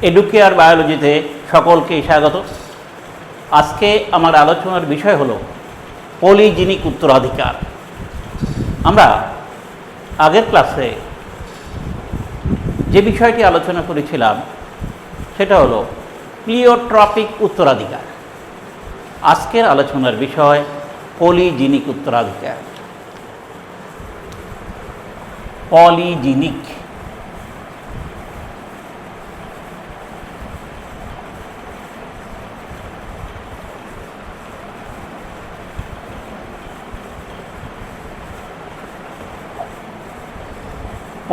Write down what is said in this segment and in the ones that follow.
Educare বায়োলজিতে সকলকে স্বাগত। আজকে আমার আলোচনার বিষয় হলো পলিজিনিক উত্তরাধিকার। আমরা আগের ক্লাসে যে বিষয়টি আলোচনা করেছিলাম সেটা হলো প্লিওট্রপিক উত্তরাধিকার। আজকের আলোচনার বিষয় পলিজিনিক উত্তরাধিকার। পলিজিনিক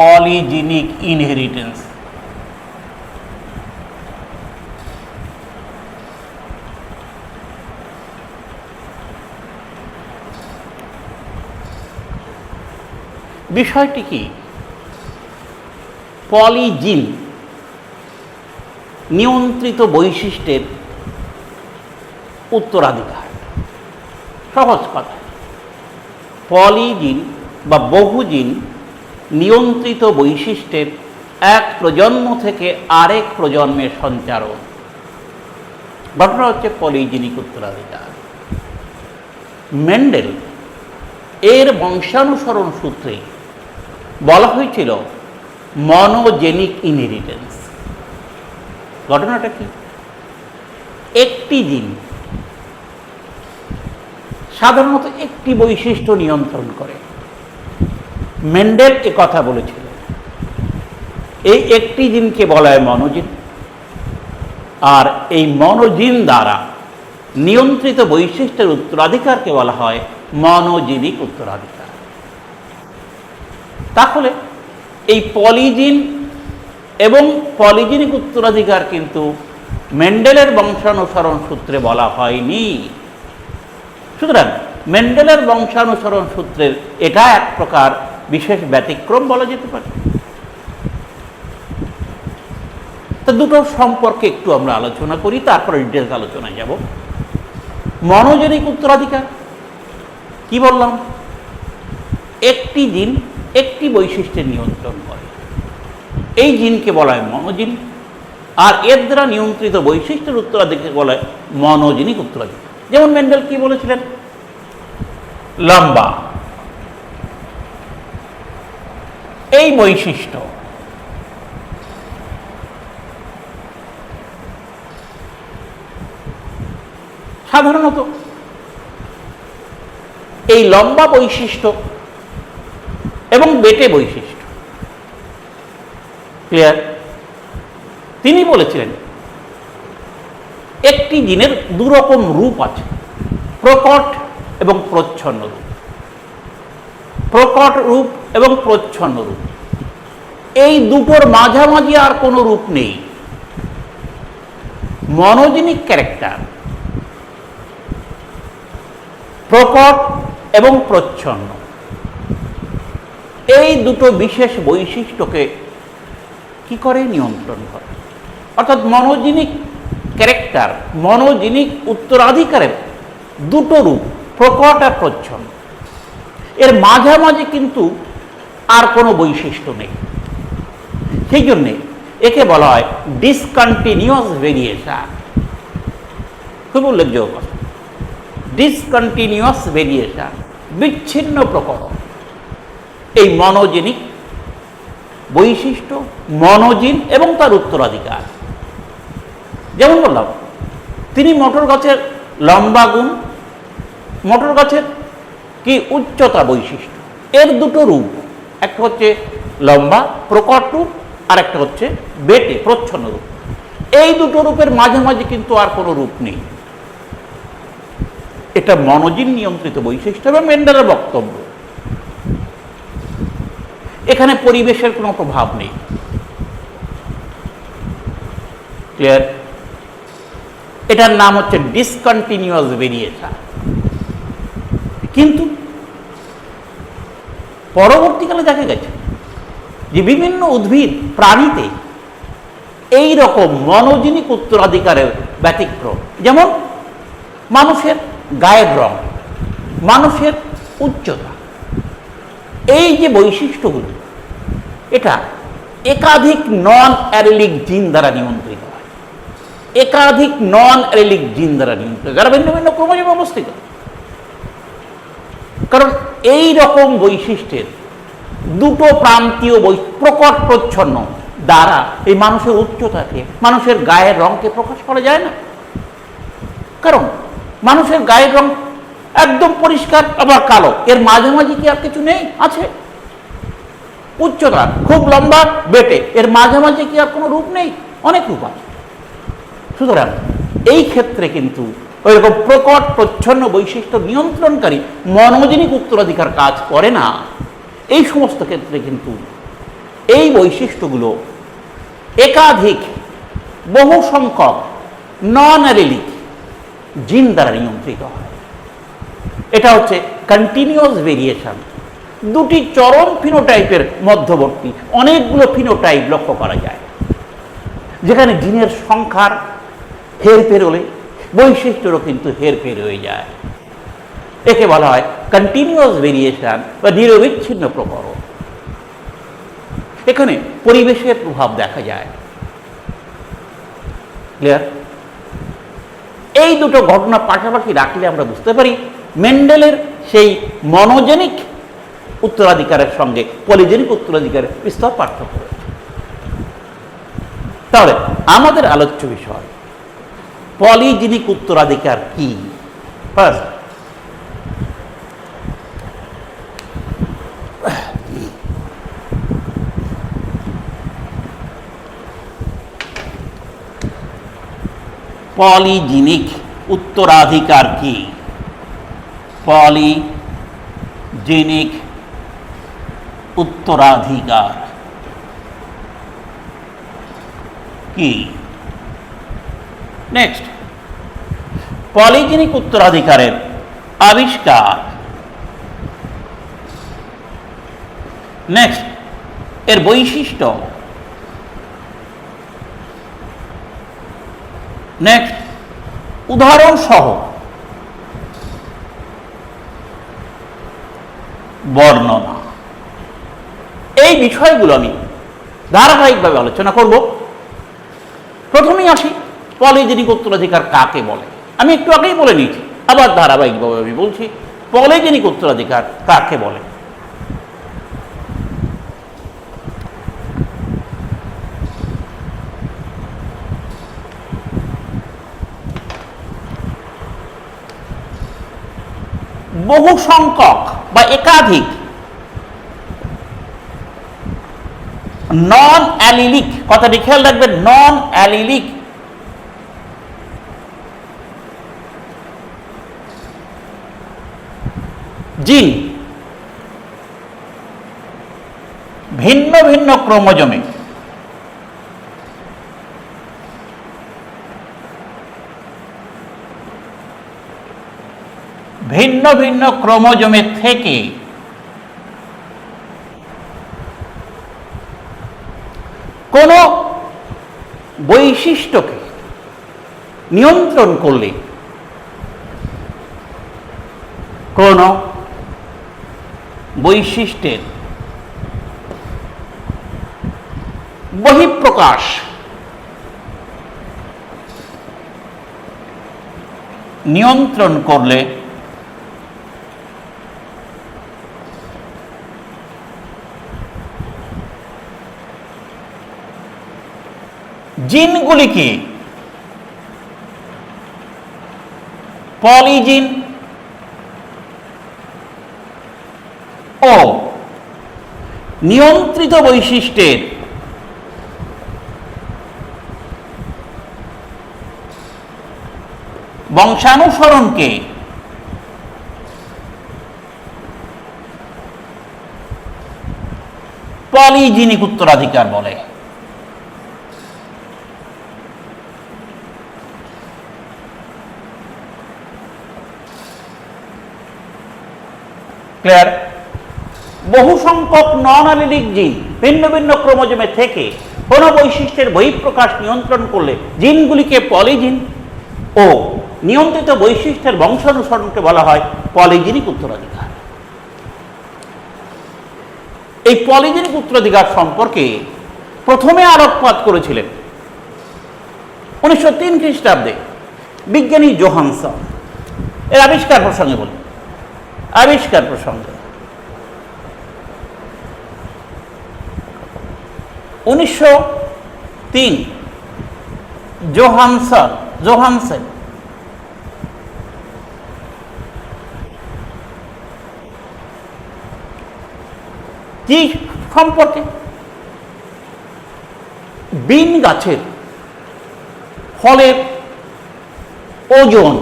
polygenic inheritance। বিষয়টি কি? পলিজিন নিয়ন্ত্রিত বৈশিষ্ট্যের উত্তরাধিকার। সহজ কথা, পলিজিন বা বহুজিন নিয়ন্ত্রিত বৈশিষ্ট্যের এক প্রজন্ম থেকে আরেক প্রজন্মের সঞ্চারণ। ঘটনা হচ্ছে পলিজিনিক উত্তরাধিকার। মেন্ডেল এর বংশানুসরণ সূত্রে বলা হয়েছিল মনোজেনিক ইনহেরিটেন্স। ঘটনাটা কি? একটি জিন সাধারণত একটি বৈশিষ্ট্য নিয়ন্ত্রণ করে। মেন্ডেল এ কথা বলেছিল। এই একটি জিনকে বলা হয় মনোজিন, আর এই মনোজিন দ্বারা নিয়ন্ত্রিত বৈশিষ্ট্যের উত্তরাধিকারকে বলা হয় মনোজেনিক উত্তরাধিকার। তাহলে এই পলিজিন এবং পলিজিনিক উত্তরাধিকার কিন্তু মেন্ডেলের বংশানুসরণ সূত্রে বলা হয়নি। সুতরাং মেন্ডেলের বংশানুসরণ সূত্রের এটা এক প্রকার বিশেষ ব্যতিক্রম বলা যেতে পারে। তো দুটো সম্পর্কে একটু আমরা আলোচনা করি, তারপরে ডিটেলস আলোচনায় যাব। মনোজেনিক উত্তরাধিকার কি বললাম? একটি জিন একটি বৈশিষ্ট্যের নিয়ন্ত্রণ করে, এই জিনকে বলা হয় মনোজিন, আর এর দ্বারা নিয়ন্ত্রিত বৈশিষ্ট্যের উত্তরাধিকারকে বলা হয় মনোজেনিক উত্তরাধিকার। যেমন মেন্ডেল কি বলেছিলেন? লম্বা এই বৈশিষ্ট্য সাধারণত এই লম্বা বৈশিষ্ট্য এবং বেটে বৈশিষ্ট্য ক্লিয়ার? তিনি বলেছিলেন একটি জিনের দুরকম রূপ আছে, প্রকট এবং প্রচ্ছন্ন রূপ। প্রকট রূপ এবং প্রচ্ছন্ন রূপ, এই দুটোর মাঝামাঝি আর কোনো রূপ নেই। মনোজেনিক ক্যারেক্টার প্রকট এবং প্রচ্ছন্ন, এই দুটো বিশেষ বৈশিষ্ট্যকে কি করে? নিয়ন্ত্রণ করে। অর্থাৎ মনোজেনিক ক্যারেক্টার, মনোজেনিক উত্তরাধিকারের দুটো রূপ, প্রকট আর প্রচ্ছন্ন, এর মাঝামাঝি কিন্তু আর কোনো বৈশিষ্ট্য নেই। সেই জন্যে একে বলা হয় ডিসকন্টিনিউয়াস ভেরিয়েশন। খুব উল্লেখযোগ্য কথা, ডিসকন্টিনিউয়াস ভেরিয়েশন, বিচ্ছিন্ন প্রকরণ। এই মনোজেনিক বৈশিষ্ট্য, মনোজিন এবং তার উত্তরাধিকার। যেমন বললাম, তিনি মটর গাছের লম্বা গুণ, মটর গাছের কি উচ্চতা বৈশিষ্ট্য, এর দুটো রূপ, একটা হচ্ছে লম্বা প্রকট রূপ, আর একটা হচ্ছে বেটে প্রচ্ছন্ন রূপ। এই দুটো রূপের মাঝামাঝি কিন্তু আর কোনো রূপ নেই। এটা মনোজিন নিয়ন্ত্রিত বৈশিষ্ট্য এবং মেন্ডেলের বক্তব্য। এখানে পরিবেশের কোনো প্রভাব নেই। ক্লিয়ার? এটার নাম হচ্ছে ডিসকন্টিনিউয়াস ভেরিয়েশন। কিন্তু পরবর্তীকালে দেখা গেছে যে বিভিন্ন উদ্ভিদ প্রাণীতে এই রকম মনোজেনিক উত্তরাধিকারের ব্যতিক্রম। যেমন মানুষের গায়ের রং, মানুষের উচ্চতা, এই যে বৈশিষ্ট্যগুলো, এটা একাধিক নন অ্যারেলিক জিন দ্বারা নিয়ন্ত্রিত। একাধিক নন অ্যালিলিক জিন দ্বারা নিয়ন্ত্রিত, যারা ভিন্ন ভিন্ন ক্রোমোজোমে অবস্থিত। কারণ এই রকম বৈশিষ্ট্যের দুটো প্রান্তীয় প্রকট প্রচ্ছন্ন দ্বারা এই মানুষের উচ্চতাকে, মানুষের গায়ের রঙকে প্রকাশ করা যায় না। কারণ মানুষের গায়ের রং একদম পরিষ্কার আবার কালো, এর মাঝামাঝি কি আর কিছু নেই? আছে। উচ্চতা খুব লম্বা বেটে, এর মাঝামাঝি কি আর কোনো রূপ নেই? অনেক রূপ আছে। সুতরাং এই ক্ষেত্রে কিন্তু ওই রকম প্রকট প্রচ্ছন্ন বৈশিষ্ট্য নিয়ন্ত্রণকারী মনোজেনিক উত্তরাধিকার কাজ করে না। এই সমস্ত ক্ষেত্রে কিন্তু এই বৈশিষ্ট্যগুলো একাধিক বহু সংখ্যক নন অ্যালিলিক জিন দ্বারা নিয়ন্ত্রিত হয়। এটা হচ্ছে কন্টিনিউয়াস ভেরিয়েশন। দুটি চরম ফিনোটাইপের মধ্যবর্তী অনেকগুলো ফিনোটাইপ লক্ষ্য করা যায়, যেখানে জিনের সংখ্যার হেরফের হলে বৈশিষ্ট্যেরও কিন্তু হেরফের হয়ে যায়। একে বলা হয় কন্টিনিউয়াস ভেরিয়েশন বা নিরবিচ্ছিন্ন প্রকরণ। এখানে পরিবেশের প্রভাব দেখা যায়। ক্লিয়ার? এই দুটো ঘটনা পাশাপাশি রাখলে আমরা বুঝতে পারি মেন্ডেলের সেই মনোজেনিক উত্তরাধিকারের সঙ্গে পলিজেনিক উত্তরাধিকারের বিস্তর পার্থক্য রয়েছে। তাহলে আমাদের আলোচ্য বিষয় পলিজেনিক উত্তরাধিকার কি? ফার্স্ট, পলিজেনিক উত্তরাধিকার কি? পলিজেনিক উত্তরাধিকার কি? নেক্সট, পলিজেনিক উত্তরাধিকারের আবিষ্কার। নেক্সট, এর বৈশিষ্ট্য। নেক্সট, উদাহরণ সহ বর্ণনা। এই বিষয়গুলো আমি ধারাবাহিকভাবে আলোচনা করব। প্রথমেই আসি পলিজেনিক উত্তরাধিকার কাকে বলে। আমি একটু আগেই বলে নিয়েছি, আবার ধারাবাহিকভাবে আমি বলছি পলিজেনিক উত্তরাধিকার কাকে বলে। বহু সংখ্যক বা একাধিক নন অ্যালিলিক, কথাটি খেয়াল রাখবেন, নন অ্যালিলিক জিন ভিন্ন ভিন্ন ক্রোমোজোমে ভিন্ন ভিন্ন ক্রোমোজোমের থেকে কোন বৈশিষ্ট্যকে নিয়ন্ত্রণ করলে কোন বৈশিষ্ট্যের বহিঃপ্রকাশ নিয়ন্ত্রণ করলে জিনগুলিকে পলিজিন ও নিয়ন্ত্রিত বৈশিষ্ট্যের বংশানুসরণকে পলিজিনিক উত্তরাধিকার বলে। ক্লিয়ার? বহু সংখ্যক নন অ্যালিলিক জিন ভিন্ন ভিন্ন ক্রোমোজোমে থেকে কোন বৈশিষ্ট্যের বহিঃপ্রকাশ নিয়ন্ত্রণ করলে জিনগুলিকে পলিজিন ও নিয়ন্ত্রিত বৈশিষ্ট্যের বংশানুসরণকে বলা হয় পলিজেনিক উত্তরাধিকার। এই পলিজেনিক উত্তরাধিকার সম্পর্কে প্রথমে আলোকপাত করেছিলেন 1903 খ্রিস্টাব্দে বিজ্ঞানী জোহানসন এর আবিষ্কার প্রসঙ্গে বলি, আবিষ্কার প্রসঙ্গে 1903 জোহানসেন কি সম্পর্কে? বিন গাছের ফলের ওজন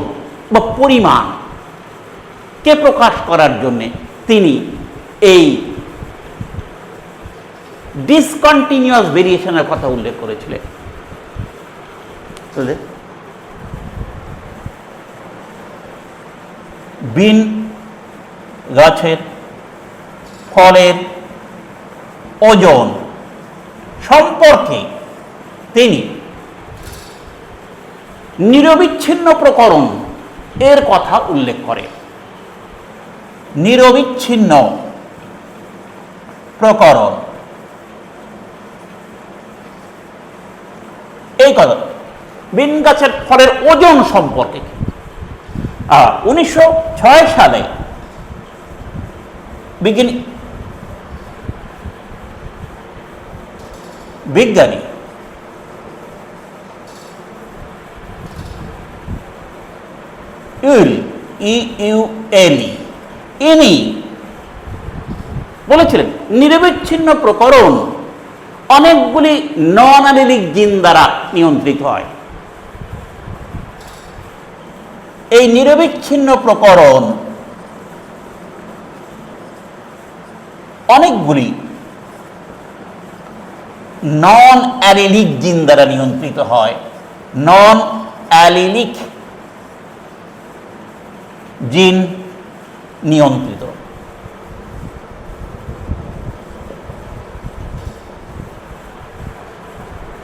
বা পরিমাণ কে প্রকাশ করার জন্য তিনি এই ডিসকন্টিনিউয়াস ভেরিয়েশনের কথা উল্লেখ করেছিলেন। বিন গাছের ফলের ওজন সম্পর্কে তিনি নিরবিচ্ছিন্ন প্রকরণ এর কথা উল্লেখ করে। নিরবিচ্ছিন্ন প্রকরণ এই কথা বিন গাছের ফলের ওজন সম্পর্কে 1906 সালে বিজ্ঞানী ইনি বলেছিলেন নিরবিচ্ছিন্ন প্রকরণ অনেকগুলি নন অ্যালিলিক জিন দ্বারা নিয়ন্ত্রিত হয়। এই নিরবিচ্ছিন্ন প্রকরণ অনেকগুলি নন অ্যালিলিক জিন দ্বারা নিয়ন্ত্রিত হয়। নন অ্যালিলিক জিন নিয়ন্ত্রিত।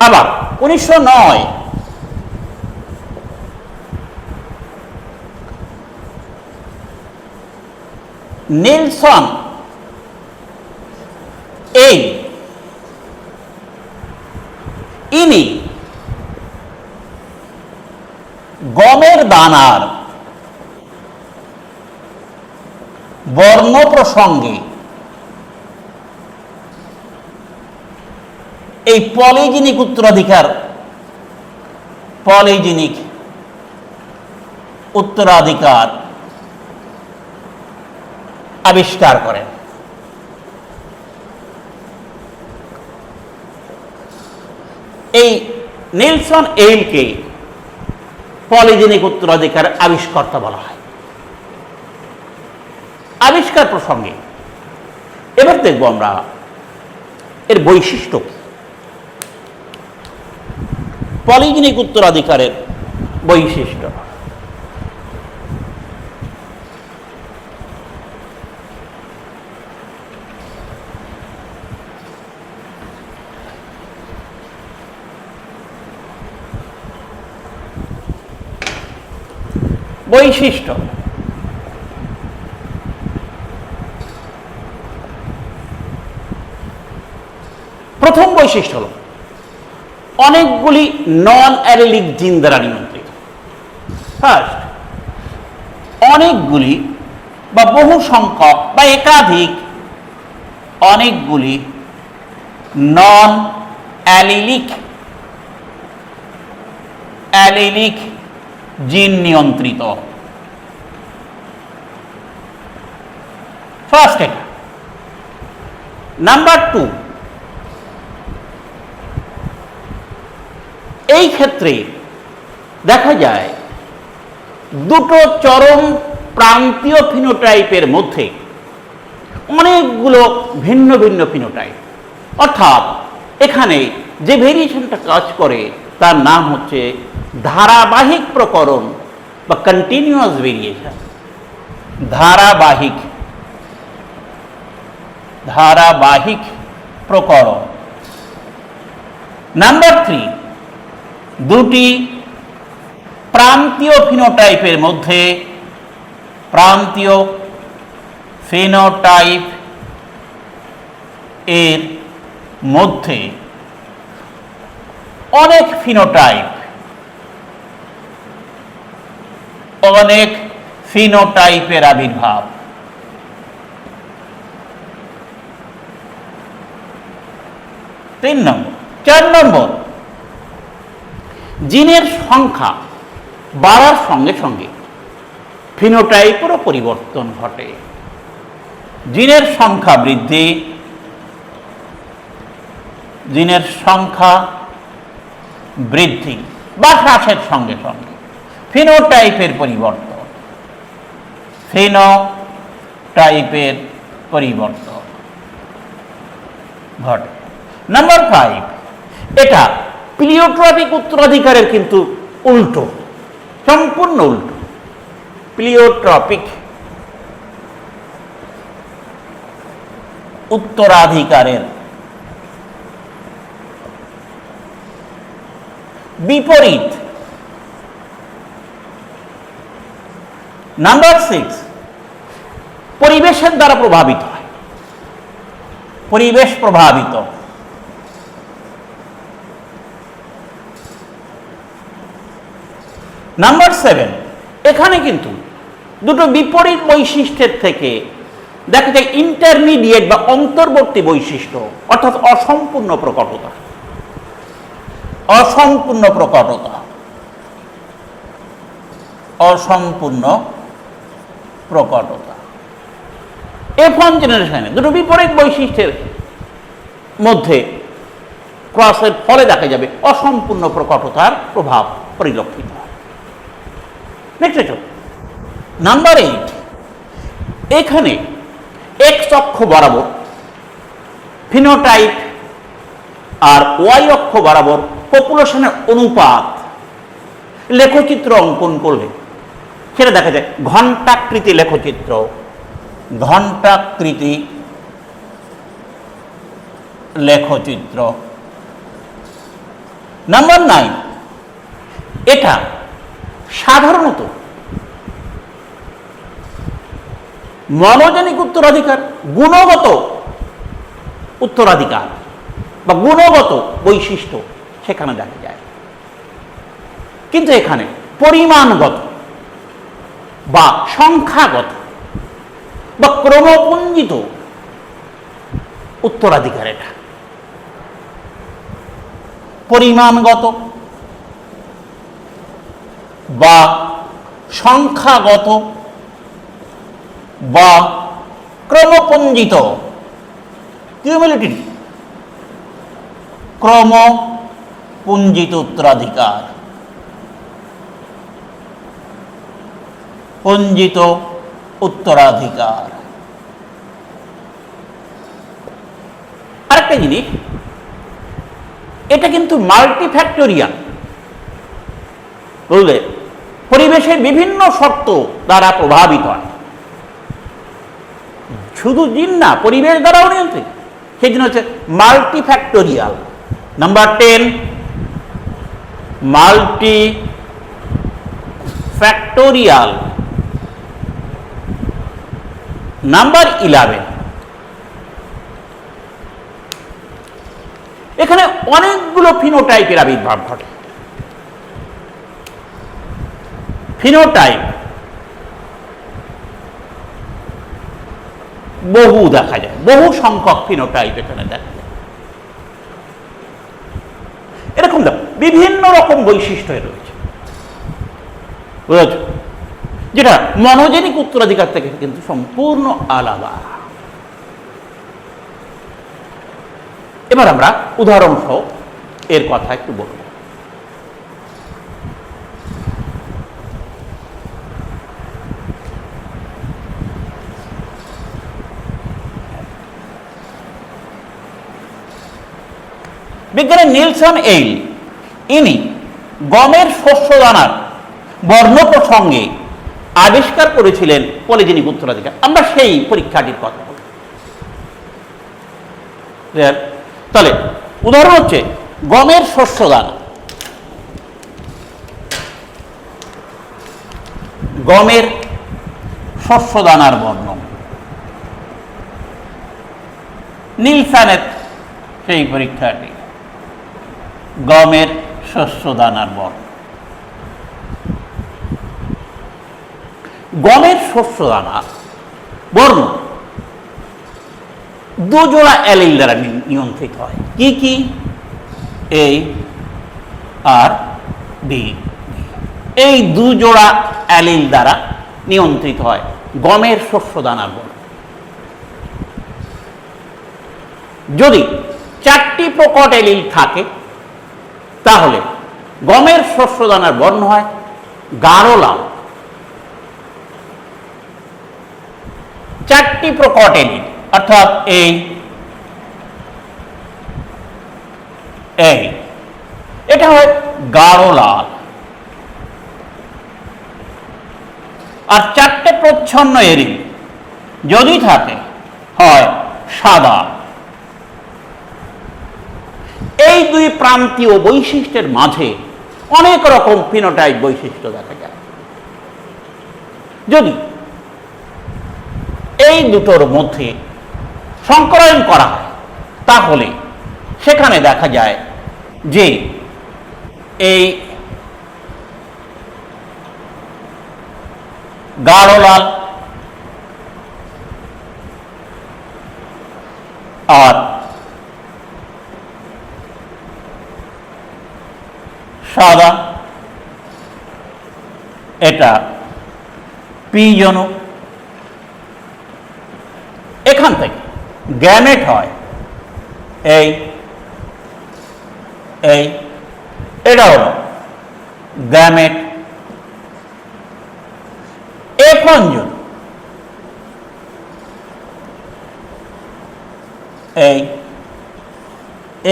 আবার 1909 নেলসন ইনি গমের দানার বর্ণ প্রসঙ্গে এই পলিজেনিক উত্তরাধিকার আবিষ্কার করেন। এই নেলসন এইলকে পলিজেনিক উত্তরাধিকার আবিষ্কর্তা বলা হয়। আবিষ্কার প্রসঙ্গে এবার দেখব আমরা এর বৈশিষ্ট্য কি, পলিজেনিক উত্তরাধিকারের বৈশিষ্ট্য। বৈশিষ্ট্য প্রথম বৈশিষ্ট্য হল অনেকগুলি নন অ্যালিলিক জিন দ্বারা নিয়ন্ত্রিত। ফার্স্ট, অনেকগুলি বা বহু সংখ্যক বা একাধিক অনেকগুলি নন অ্যালিলিক জিন নিয়ন্ত্রিত। ফার্স্ট এটা। নাম্বার 2, এই ক্ষেত্রে দেখা যায় দুটো চরম প্রান্তীয় ফিনোটাইপের মধ্যে অনেকগুলো ভিন্ন ভিন্ন ফিনোটাইপ, অর্থাৎ এখানে যে ভেরিয়েশনটা কাজ করে তার নাম হচ্ছে ধারাবাহিক প্রকরণ বা কন্টিনিউয়াস ভেরিয়েশন। ধারাবাহিক প্রকরণ। নাম্বার 3, দুটি প্রান্তীয় ফিনোটাইপের মধ্যে অনেক ফিনোটাইপ অনেক ফিনোটাইপের আবির্ভাব। 3 নম্বর। 4 নম্বর, জিনের সংখ্যা বাড়ার সঙ্গে সঙ্গে ফিনোটাইপেরও পরিবর্তন ঘটে। জিনের সংখ্যা বৃদ্ধি, জিনের সংখ্যা বৃদ্ধি বা হ্রাসের সঙ্গে সঙ্গে ফিনোটাইপের পরিবর্তন, ফিনোটাইপের পরিবর্তন ঘটে। নাম্বার 5, এটা প্লিওট্রপিক উত্তরাধিকারের কিন্তু উল্টো, সম্পূর্ণ উল্টো। প্লিওট্রপিক উত্তরাধিকারের বিপরীত। নাম্বার 6, পরিবেশের দ্বারা প্রভাবিত হয়, পরিবেশ প্রভাবিত। নাম্বার 7, এখানে কিন্তু দুটো বিপরীত বৈশিষ্ট্যের থেকে দেখা যায় ইন্টারমিডিয়েট বা অন্তর্বর্তী বৈশিষ্ট্য, অর্থাৎ অসম্পূর্ণ প্রকটতা। অসম্পূর্ণ প্রকটতা, অসম্পূর্ণ প্রকটতা। F1 জেনারেশনে দুটো বিপরীত বৈশিষ্ট্যের মধ্যে ক্রসের ফলে দেখা যাবে অসম্পূর্ণ প্রকটতার প্রভাব পরিলক্ষিত হয়। নেক্সট, নাম্বার 8, এখানে এক্স অক্ষ বরাবর ফিনোটাইপ আর ওয়াই অক্ষ বরাবর পপুলেশনের অনুপাত লেখচিত্র অঙ্কন করলে সেটা দেখা যায় ঘণ্টাকৃতি লেখচিত্র, ঘণ্টাকৃতি লেখচিত্র। নাম্বার 9, এটা সাধারণত মনোজেনিক উত্তরাধিকার, গুণগত উত্তরাধিকার বা গুণগত বৈশিষ্ট্য সেখানে দেখা যায়, কিন্তু এখানে পরিমাণগত বা সংখ্যাগত বা ক্রমপুঞ্জিত উত্তরাধিকার। এটা পরিমাণগত বা সংখ্যাগত বা ক্রমপুঞ্জিত, কিউমুলেটিভ ক্রমপুঞ্জিত উত্তরাধিকার, পুঞ্জিত উত্তরাধিকার। আরেকটা জিনিস, এটা কিন্তু মাল্টিফ্যাক্টোরিয়াল, বুঝলে, পরিবেশের বিভিন্ন শর্ত দ্বারা প্রভাবিত হয়, শুধু জিন না, পরিবেশ দ্বারাও নিয়ন্ত্রিত। সেই জন্য হচ্ছে মাল্টিফ্যাক্টোরিয়াল। Number 10, multifactorial. নাম্বার 11, এখানে অনেকগুলো ফিনোটাইপের আবির্ভাব ঘটে। ফিনোটাইপ বহু দেখা যায়, বহু সংখ্যক ফিনোটাইপ এখানে দেখা যায়। এরকম বিভিন্ন রকম বৈশিষ্ট্য রয়েছে, বুঝেছ, যেটা মনোজেনিক উত্তরাধিকার থেকে কিন্তু সম্পূর্ণ আলাদা। এবার আমরা উদাহরণ সহ এর কথা একটু বলব। বিজ্ঞানী নিলসন এইল, ইনি গমের শস্যদানার বর্ণ প্রসঙ্গে আবিষ্কার করেছিলেন পলিজেনিক উত্তরাধিকার। আমরা সেই পরীক্ষাটির কথা বলি। তাহলে উদাহরণ হচ্ছে গমের শস্যদানা। গমের শস্যদানার বর্ণ, নিলসনের সেই পরীক্ষাটি, গমের শস্যদানার বর্ণ। গমের শস্য দানা বর্ণ দুজোড়া অ্যালিল দ্বারা নিয়ন্ত্রিত হয়। কি কি? এ আর বি। এই দুজোড়া অ্যালিল দ্বারা নিয়ন্ত্রিত হয় গমের শস্য দানার বর্ণ। যদি 4টি প্রকট অ্যালিল থাকে তাহলে গমের শস্য দানার বর্ণ হয় গাঢ় লাল। 4টি প্রকট অ্যালিল অর্থাৎ এই এটা হয় গাঢ় লাল। আর 4টে প্রচ্ছন্ন অ্যালিল যদি থাকে হয় সাদা। এই দুই প্রান্তীয় বৈশিষ্ট্যের মাঝে অনেক রকম ফিনোটাইপ বৈশিষ্ট্য দেখা যায়। যদি এই দুটোর মধ্যে সংকরায়ন করা হয় তাহলে সেখানে দেখা যায় যে এই গাঢ় লাল আর সাদা এটা পি জনক। এখান থেকে গ্যামেট হয় এই এটা হলো গ্যামেট। এফ অঞ্জন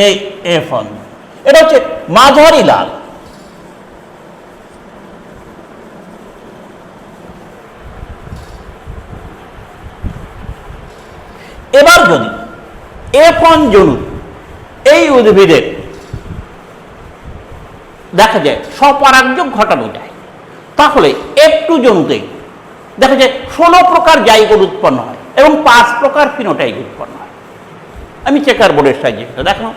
এই এফ অঞ্জন এটা হচ্ছে মাঝারি লাল। এবার যদি F1 জনু এই উদ্ভিদের দেখা যায় স্বপরাগযোগ ঘটানো যায় তাহলে F2 জনুতে দেখা যায় 16 প্রকার জাইগোট উৎপন্ন হয় এবং 5 প্রকার ফিনোটাইপ উৎপন্ন হয়। আমি চেকার বোর্ডের সাহায্যে সেটা দেখালাম।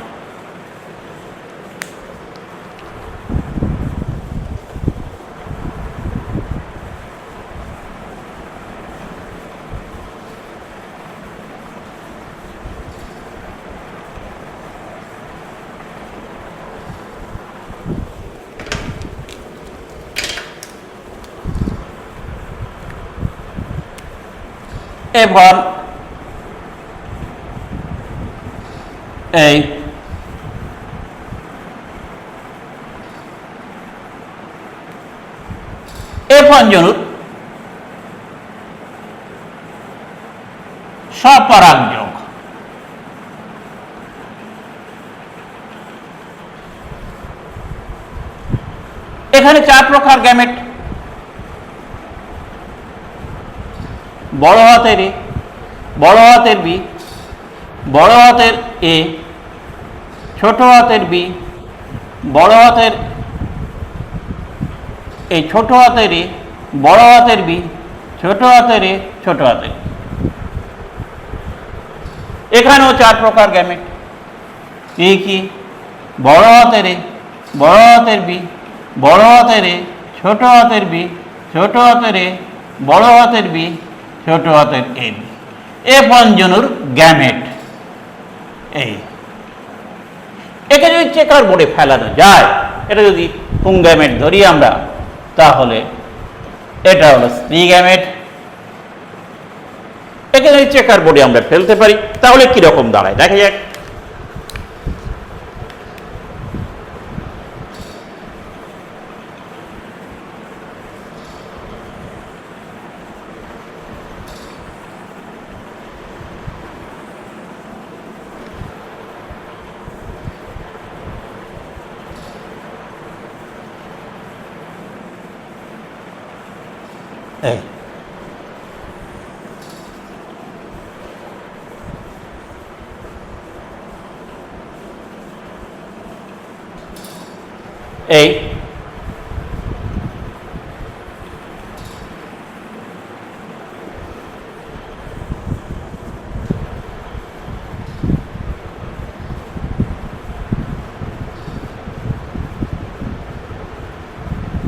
এবার এই F1 জনুর স্বপরাগযোগ এখানে 4 প্রকার গ্যামেট। বড় হাতের এ, বড় হাতের বি, বড় হাতের এ, ছোট হাতের বি, বড় হাতের এই ছোট হাতের এ, বড় হাতের বি, ছোট হাতের এ, ছোট হাতের। এখানেও 4 প্রকার গ্যামেট। কি? বড় হাতের এ, বড় হাতের বি, বড় হাতের এ, ছোট হাতের বি, ছোট হাতের এ, বড় হাতের বি, ছোট হাতের এ। F1 জনুর গ্যামেট একে যদি চেকার বোর্ডে ফেলানো যায়, এটা যদি পুংগ্যামেট ধরি আমরা তাহলে এটা হলো স্ত্রী গ্যামেট। একে যদি চেকার বোর্ডে আমরা ফেলতে পারি তাহলে কিরকম দাঁড়ায় দেখা যাক। এই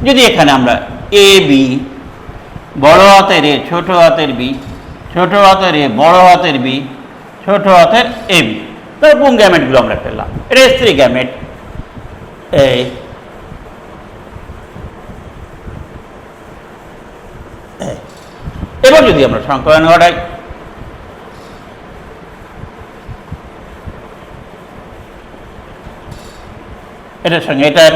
যদি এখানে আমরা এ বি বড় হাতের এ, ছোট হাতের বি, ছোট হাতের এ, বড় হাতের বি, ছোট হাতের এ বি। তাহলে কোন গ্যামেটগুলো আমরা পেলাম? এটা স্ত্রী গ্যামেট। এই এবার যদি আমরা সংকলন ঘটাই, এটার সঙ্গে এটার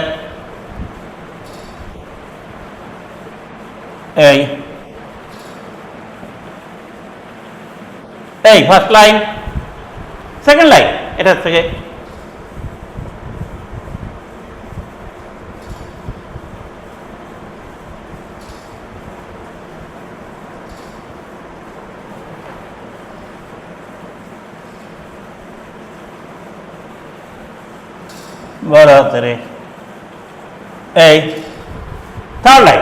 এই ফার্স্ট লাইন, সেকেন্ড লাইন, এটার থেকে বড় হাতের এই থার্ড লাইন,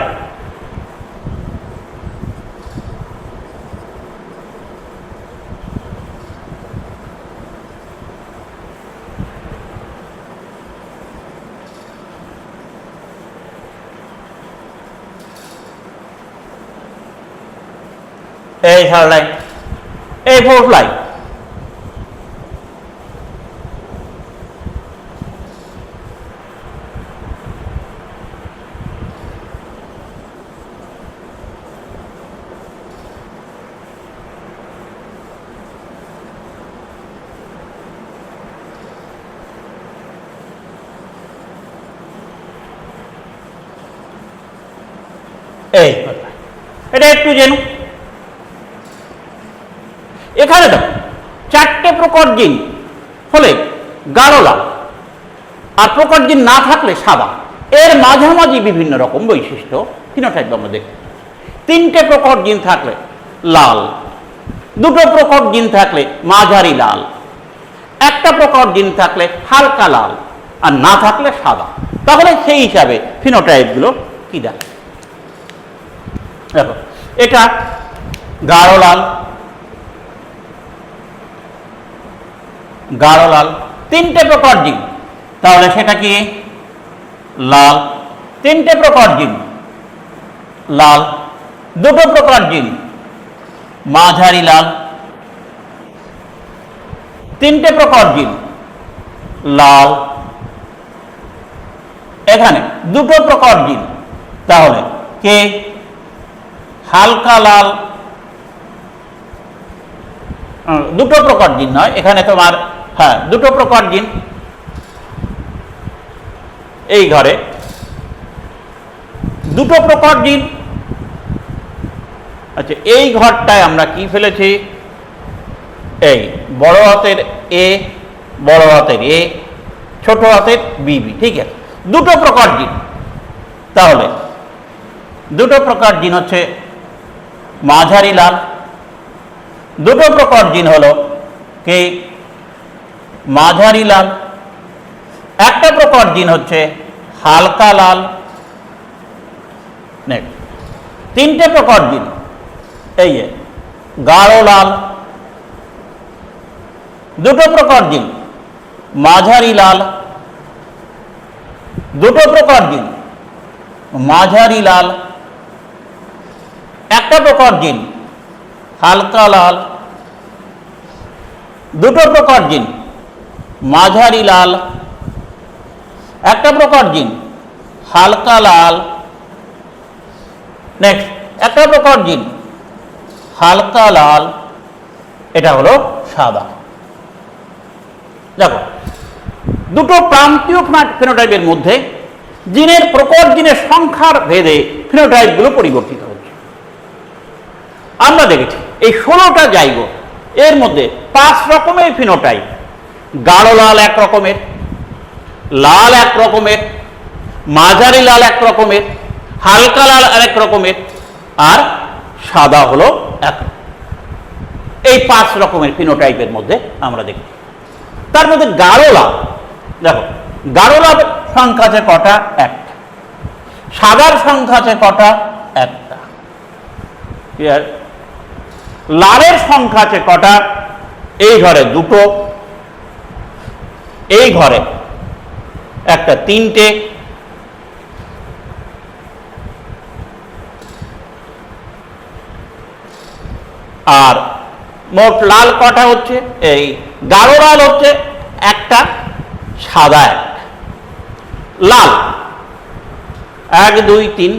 এই থার্ড লাইন, এই ফোর্থ লাইন। এই এটা একটু জেনু। এখানে দেখো চারটে প্রকট জিন হলে গাঢ় লাল, আর প্রকট জিন না থাকলে সাদা। এর মাঝামাঝি বিভিন্ন রকম বৈশিষ্ট্য ফিনোটাইপ আমরা দেখি। তিনটে প্রকট জিন থাকলে লাল, দুটো প্রকট জিন থাকলে মাঝারি লাল, একটা প্রকট জিন থাকলে হালকা লাল, আর না থাকলে সাদা। তাহলে সেই হিসাবে ফিনোটাইপগুলো কি দেখে? দেখো এটা গাঢ় লাল, গাঢ় লাল, তিনটে প্রকট জিন, তাহলে সেটা কি লাল। তিনটে প্রকট জিন লাল, দুটো প্রকট জিন মাঝারি লাল, তিনটে প্রকট জিন লাল। এখানে দুটো প্রকট জিন, তাহলে কে হালকা লাল, দুটো প্রকট জিন নয়, এখানে তোমার হ্যাঁ দুটো প্রকট জিন এই ঘরে, দুটো প্রকট জিন। আচ্ছা এই ঘরটায় আমরা কি ফেলেছি? এই বড় হাতের এ, বড় হাতের এ, ছোট হাতের বিবি, ঠিক আছে। দুটো প্রকট জিন, তাহলে দুটো প্রকট জিন হচ্ছে মাঝারি লাল, দুটো প্রকট জিন হলো কে মাঝারি লাল, একটা প্রকট জিন হচ্ছে হালকা লাল। নেক্সট তিনটে প্রকট জিন এই গাঢ় লাল, দুটো প্রকট জিন মাঝারি লাল, দুটো প্রকট জিন মাঝারি লাল, একটা প্রকট জিন হালকা লাল, দুটো প্রকট জিন মাঝারি লাল, একটা প্রকট জিন হালকা লাল। নেক্সট একটা প্রকট জিন হালকা লাল, এটা হলো সাদা। দেখো দুটো প্রান্তীয় ফিনোটাইপের মধ্যে জিনের প্রকট জিনের সংখ্যার ভেদে ফিনোটাইপগুলো পরিবর্তিত হচ্ছে। আমরা দেখেছি এই 16টা জাইগোট, এর মধ্যে 5 রকমের ফিনোটাইপ। গাঢ় লাল এক রকমের, লাল এক রকমের, মাঝারি লাল এক রকমের, হালকা লাল আরেক রকমের, আর সাদা হলো এক। এই 5 রকমের ফিনোটাইপের মধ্যে আমরা দেখি। তার মধ্যে গাঢ় লাল, দেখো গাঢ় লাল সংখ্যা আছে কটা? একটা। সাদার সংখ্যা আছে কটা? একটা। ক্লিয়ার? লালের সংখ্যা আছে কটা? এই ঘরে দুটো, এই ঘরে একটা, তিনটে, আর মোট লাল কটা হচ্ছে, এই গাঢ় লাল হচ্ছে একটা, সাদা একটা। লাল 1 2 3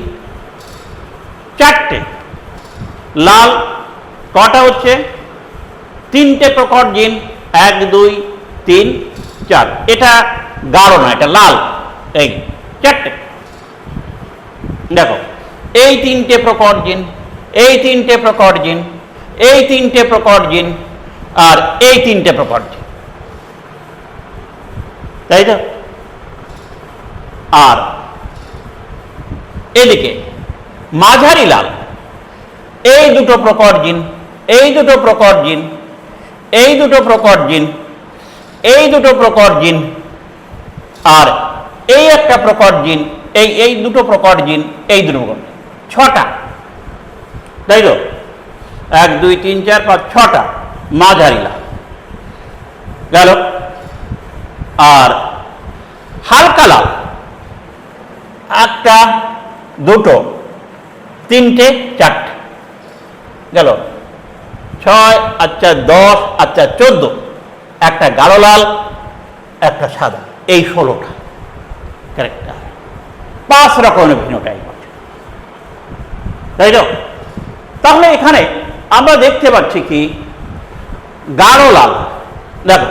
4টে, লাল কটা হচ্ছে, 3টে প্রকট জিন, 1 2 3 4। এটা গাঢ় না, এটা লাল, এই 4টে। দেখো এই 3টে প্রকট জিন, এই 3টে প্রকট জিন, এই 3টে প্রকট জিন, আর এই 3টে প্রকট জিন, তাই তো? আর এদিকে মাঝারি লাল, এই দুটো প্রকট জিন, এই দুটো প্রকট জিন, এই দুটো প্রকট জিন, এই দুটো প্রকট জিন, আর এই একটা প্রকট জিন, এই দুটো প্রকট জিন, এই দুটো প্রকট, 6টা, তাই তো? 1 2 3 4 5 6টা মাঝারি লাল গেল। আর হালকা লাল 1টা 2টো 3টে 4টে গেল, 6 আচ্ছা 10 আচ্ছা 14, একটা গাঢ় লাল, একটা সাদা, এই 16টা ক্যারেক্টার। 5 রকমের ফিনোটাইপ আছে, তাই তো? তাহলে এখানে আমরা দেখতে পাচ্ছি কি, গাঢ় লাল, দেখো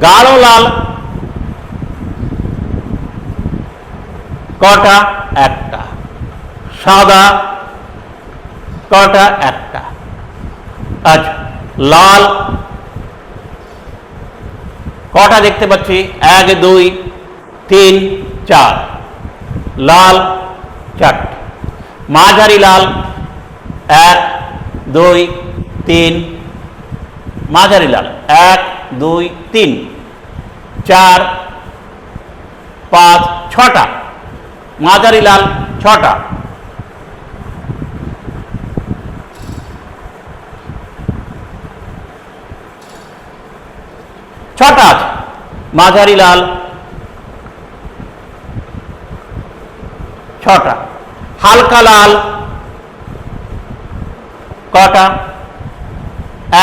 গাঢ় লাল কটা, একটা, সাদা কটা, একটা। আচ্ছা লাল কটা দেখতে পাচ্ছি, 1 2 3 4, লাল 4টে। মাঝারি লাল 1 2 3, মাঝারি লাল 1 2 3 4 5 6টা, মাঝারি লাল 6টা। আছে মাঝারি লাল 6টা। হালকা লাল কটা,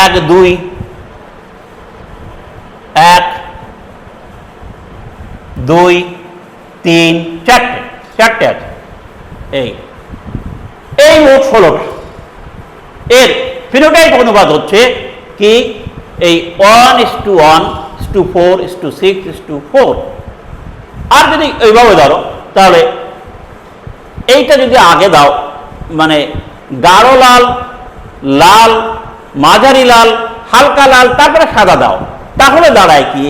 1 2 1 2 3 4টে আছে, এই মোট 16টা। এর ফিনোটাইপ অনুপাত হচ্ছে কি, এই 1:1:4:6:4। আর যদি এইভাবে ধরো, তাহলে এইটা যদি আগে দাও, মানে গাঢ় লাল, লাল, মাঝারি লাল, হালকা লাল, তারপরে সাদা দাও, তাহলে দাঁড়ায় কি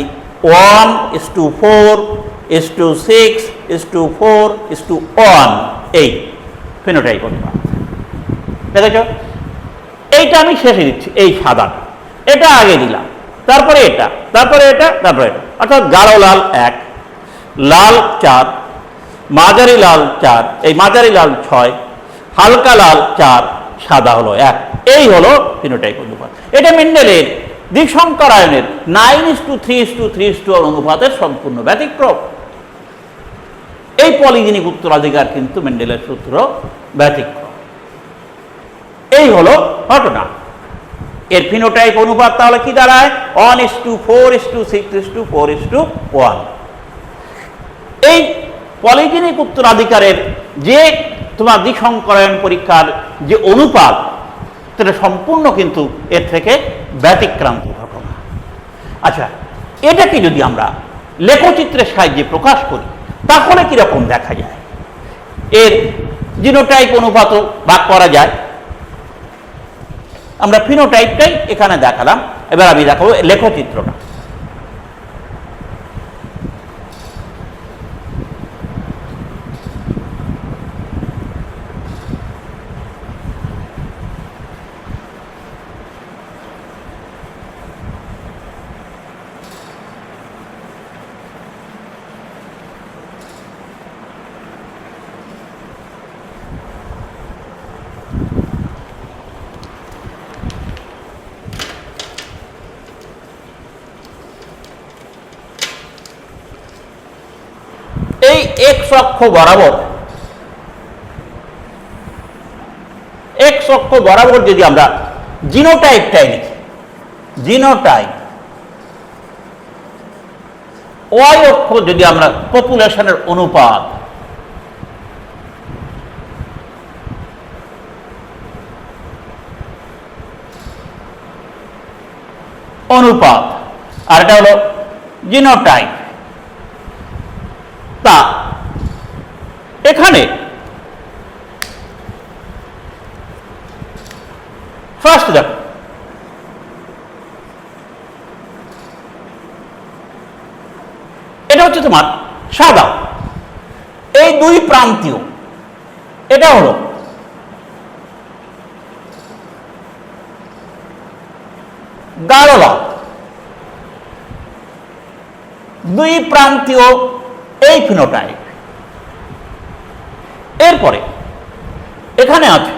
1:4:6:4:1, এই ফিনোটাইপ অনুপাত। দেখেছ? এইটা আমি শেষে দিচ্ছি, এই সাদাটা, এটা আগে দিলাম, তারপরে এটা, তারপরে এটা, তারপরে এটা, অর্থাৎ গাঢ় লাল 1, লাল 4, মাঝারি লাল 4, এই মাঝারি লাল 6, হালকা লাল 4, সাদা হলো 1। এই হলো ফিনোটাইপ অনুপাত। এটা মেন্ডেলের দ্বিসংকরায়নের 9:3:3:1 অনুপাতের সম্পূর্ণ ব্যতিক্রম। এই পলিজেনিক উত্তরাধিকার কিন্তু মেন্ডেলের সূত্র ব্যতিক্রম। এই হলো ঘটনা। এর ফিনোটাইপ অনুপাত তাহলে কি দাঁড়ায়, 1:4:6:4:1। এই পলিজেনিক উত্তরাধিকারের যে তোমার দ্বিসংকরায়ন পরীক্ষার যে অনুপাত, সেটা সম্পূর্ণ কিন্তু এর থেকে ব্যতিক্রান্ত ঘটনা। আচ্ছা, এটাকে যদি আমরা লেখচিত্রের সাহায্যে প্রকাশ করি, তাহলে কিরকম দেখা যায়? এর জিনোটাইপ অনুপাতও ভাগ করা যায়। আমরা ফিনোটাইপটাই এখানে দেখালাম, এবার আমি দেখাবো লেখচিত্রটা। এই এক্স অক্ষ বরাবর যদি আমরা জিনোটাইপটাই লিখি, জিনোটাইপ। ওয়াই অক্ষ যদি আমরা পপুলেশনের অনুপাত, অনুপাত, আর এটা হলো জিনোটাইপ। তা এখানে ফার্স্ট দেখো, এটা হচ্ছে তোমার সাদা, এই দুই প্রান্তীয়, এটা হলো গাঢ় লাল, দুই প্রান্তীয় এই ফিনোটাইপ। এরপরে এখানে আছে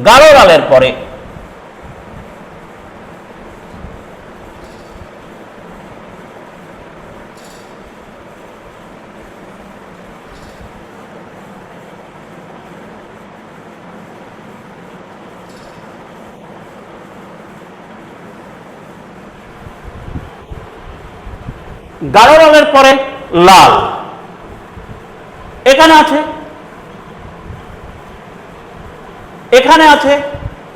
গাঢ় লালের পরে গাঢ় লালের পরে লাল, এখানে আছে, এখানে আছে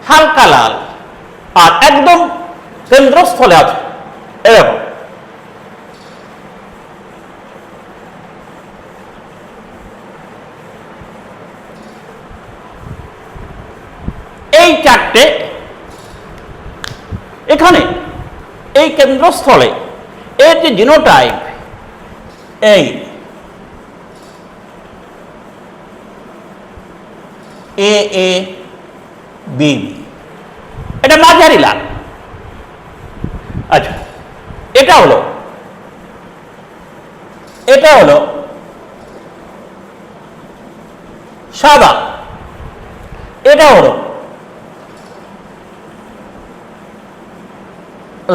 হালকা লাল, আর একদম কেন্দ্রস্থলে আছে এরকম। এই চারটে এখানে এই কেন্দ্রস্থলে এর যে জিনোটাইপ, এই এ এ বি, এটা মাঝারি লাল। আচ্ছা, এটা হলো সাদা, এটা হলো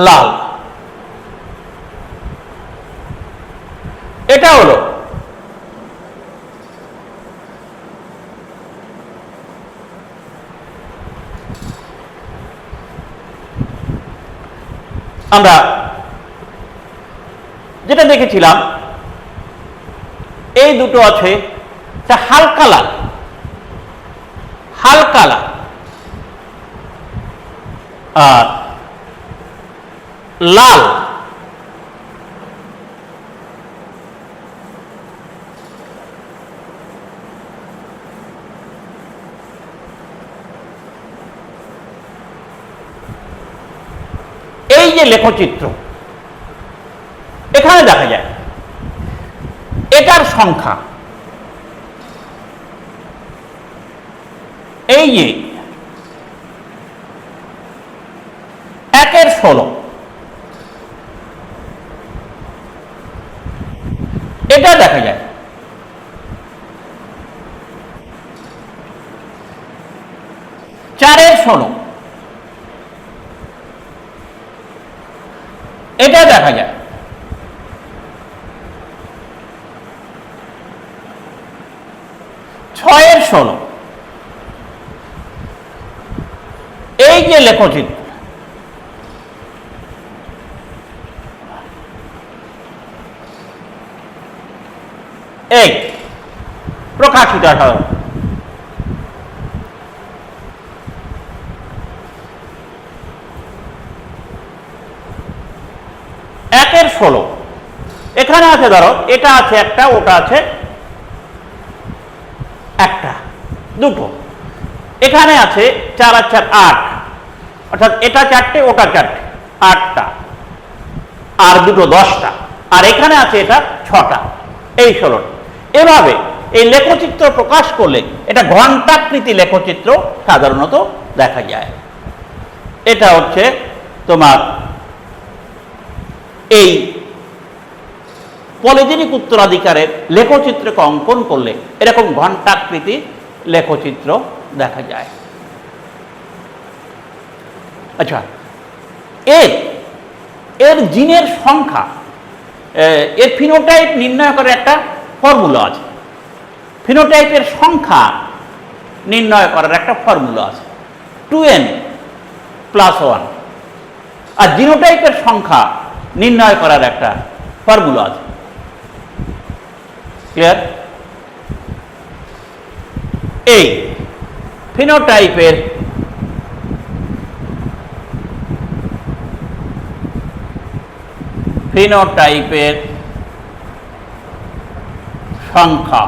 লাল, এটা হলো আমরা যেটা দেখেছিলাম, এই দুটো আছে হালকা লাল, হালকা লাল, আর লাল এই যে লেখচিত্র এখানে দেখা যায়, এটার সংখ্যা এই যে 1/16, এটা দেখা যায়। 4/16, এটা দেখা যায়। 6/16, এই যে লেখচিত্র, এই প্রকাশিত সাধারণ। একের 16, এখানে আছে ধরো এটা আছে একটা, ওটা আছে একটা, দুটো, এখানে আছে 4 আর 4 8, অর্থাৎ এটা 4টে ওটা 4টে, 8টা, আর দুটো 10টা, আর এখানে আছে এটা 6টা, এই 16টা। এভাবে এই লেখচিত্র প্রকাশ করলে এটা ঘণ্টাকৃতি লেখচিত্র সাধারণত দেখা যায়। এটা হচ্ছে তোমার এই পলিজেনিক উত্তরাধিকারের লেখচিত্রকে অঙ্কন করলে এরকম ঘণ্টাকৃতি লেখচিত্র দেখা যায়। আচ্ছা, এর জিনের সংখ্যা, এর ফিনোটাইপ নির্ণয় করার একটা ফর্মুলা আছে, ফিনোটাইপের সংখ্যা নির্ণয় করার একটা ফর্মুলা আছে। 2n+1। আর জিনোটাইপের সংখ্যা নির্ণয় করার একটা ফর্মুলা আছে। ক্লিয়ার? এই ফিনোটাইপের সংখ্যা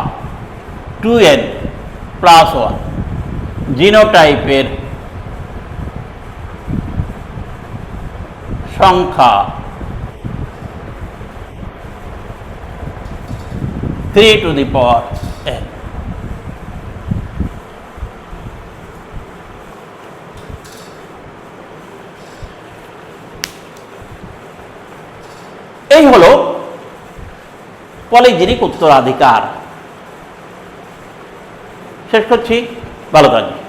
2n+1, জিনোটাইপের সংখ্যা 3n। এই হলো পলিজেনিক উত্তরাধিকার। শেষ করছি, ভালো থাকবেন।